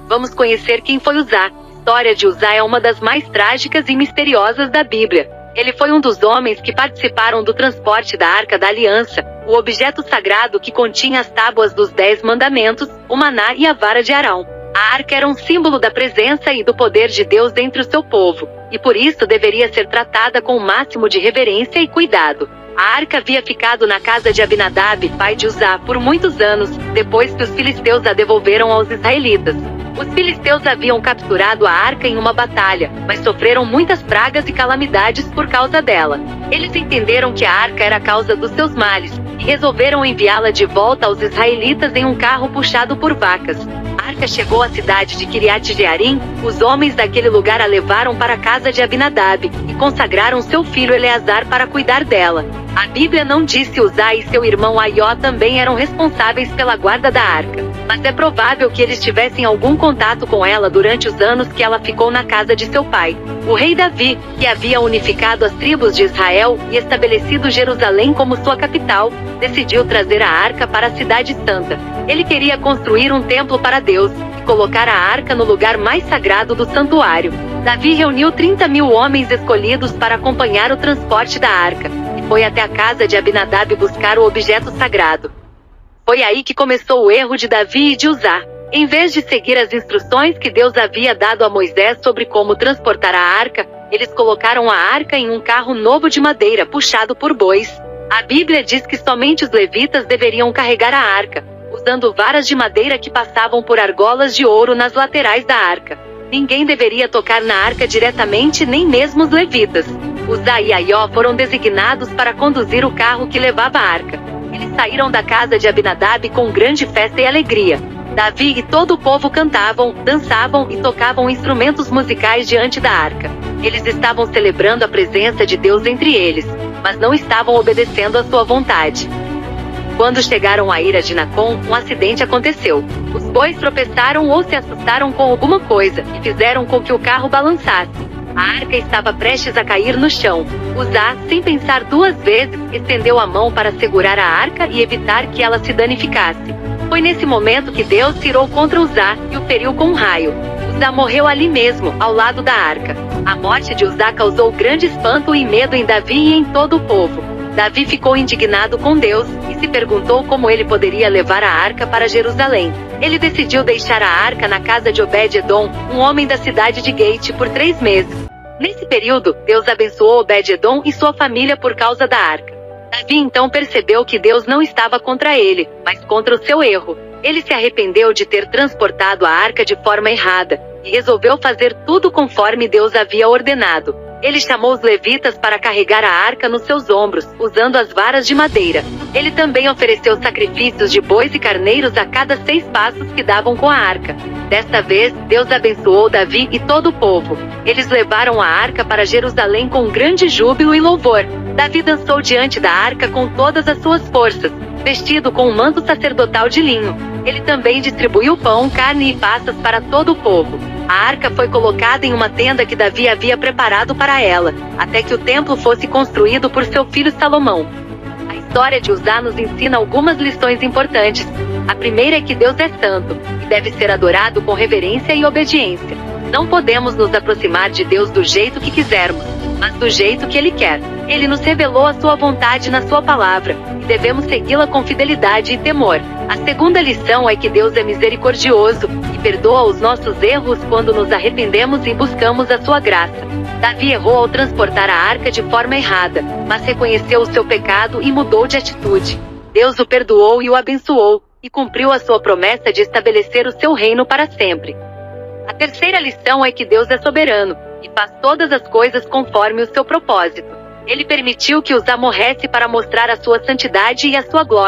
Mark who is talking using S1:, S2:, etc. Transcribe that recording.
S1: vamos conhecer quem foi Uzá. A história de Uzá é uma das mais trágicas e misteriosas da Bíblia. Ele foi um dos homens que participaram do transporte da Arca da Aliança, o objeto sagrado que continha as tábuas dos 10 mandamentos, o maná e a vara de Arão. A arca era um símbolo da presença e do poder de Deus entre o seu povo, e por isso deveria ser tratada com o máximo de reverência e cuidado. A arca havia ficado na casa de Abinadab, pai de Uzá, por muitos anos, depois que os filisteus a devolveram aos israelitas. Os filisteus haviam capturado a arca em uma batalha, mas sofreram muitas pragas e calamidades por causa dela. Eles entenderam que a arca era a causa dos seus males, e resolveram enviá-la de volta aos israelitas em um carro puxado por vacas. A arca chegou à cidade de Kiriat Jearim. Os homens daquele lugar a levaram para a casa de Abinadab, e consagraram seu filho Eleazar para cuidar dela. A Bíblia não diz se Uzá e seu irmão Aió também eram responsáveis pela guarda da arca, mas é provável que eles tivessem algum contato com ela durante os anos que ela ficou na casa de seu pai. O rei Davi, que havia unificado as tribos de Israel e estabelecido Jerusalém como sua capital, decidiu trazer a arca para a cidade santa. Ele queria construir um templo para Deus e colocar a arca no lugar mais sagrado do santuário. Davi reuniu 30.000 homens escolhidos para acompanhar o transporte da arca, e foi até a casa de Abinadab buscar o objeto sagrado. Foi aí que começou o erro de Davi e de Uzá. Em vez de seguir as instruções que Deus havia dado a Moisés sobre como transportar a arca, eles colocaram a arca em um carro novo de madeira puxado por bois. A Bíblia diz que somente os levitas deveriam carregar a arca, usando varas de madeira que passavam por argolas de ouro nas laterais da arca. Ninguém deveria tocar na arca diretamente, nem mesmo os levitas. Uzá e Aió foram designados para conduzir o carro que levava a arca. Eles saíram da casa de Abinadab com grande festa e alegria. Davi e todo o povo cantavam, dançavam e tocavam instrumentos musicais diante da arca. Eles estavam celebrando a presença de Deus entre eles, mas não estavam obedecendo à sua vontade. Quando chegaram à ira de Nacon, um acidente aconteceu. Os bois tropeçaram ou se assustaram com alguma coisa, e fizeram com que o carro balançasse. A arca estava prestes a cair no chão. Uzá, sem pensar 2 vezes, estendeu a mão para segurar a arca e evitar que ela se danificasse. Foi nesse momento que Deus se irou contra Uzá e o feriu com um raio. Uzá morreu ali mesmo, ao lado da arca. A morte de Uzá causou grande espanto e medo em Davi e em todo o povo. Davi ficou indignado com Deus, e se perguntou como ele poderia levar a arca para Jerusalém. Ele decidiu deixar a arca na casa de Obed-edom, um homem da cidade de Gate, por 3 meses. Nesse período, Deus abençoou Obed-edom e sua família por causa da arca. Davi então percebeu que Deus não estava contra ele, mas contra o seu erro. Ele se arrependeu de ter transportado a arca de forma errada, e resolveu fazer tudo conforme Deus havia ordenado. Ele chamou os levitas para carregar a arca nos seus ombros, usando as varas de madeira. Ele também ofereceu sacrifícios de bois e carneiros a cada 6 passos que davam com a arca. Desta vez, Deus abençoou Davi e todo o povo. Eles levaram a arca para Jerusalém com grande júbilo e louvor. Davi dançou diante da arca com todas as suas forças, vestido com um manto sacerdotal de linho. Ele também distribuiu pão, carne e passas para todo o povo. A arca foi colocada em uma tenda que Davi havia preparado para ela, até que o templo fosse construído por seu filho Salomão. A história de Uzá nos ensina algumas lições importantes. A primeira é que Deus é santo, e deve ser adorado com reverência e obediência. Não podemos nos aproximar de Deus do jeito que quisermos, mas do jeito que Ele quer. Ele nos revelou a sua vontade na sua palavra, e devemos segui-la com fidelidade e temor. A segunda lição é que Deus é misericordioso, e perdoa os nossos erros quando nos arrependemos e buscamos a sua graça. Davi errou ao transportar a arca de forma errada, mas reconheceu o seu pecado e mudou de atitude. Deus o perdoou e o abençoou, e cumpriu a sua promessa de estabelecer o seu reino para sempre. A terceira lição é que Deus é soberano, e faz todas as coisas conforme o seu propósito. Ele permitiu que Uzá morresse para mostrar a sua santidade e a sua glória.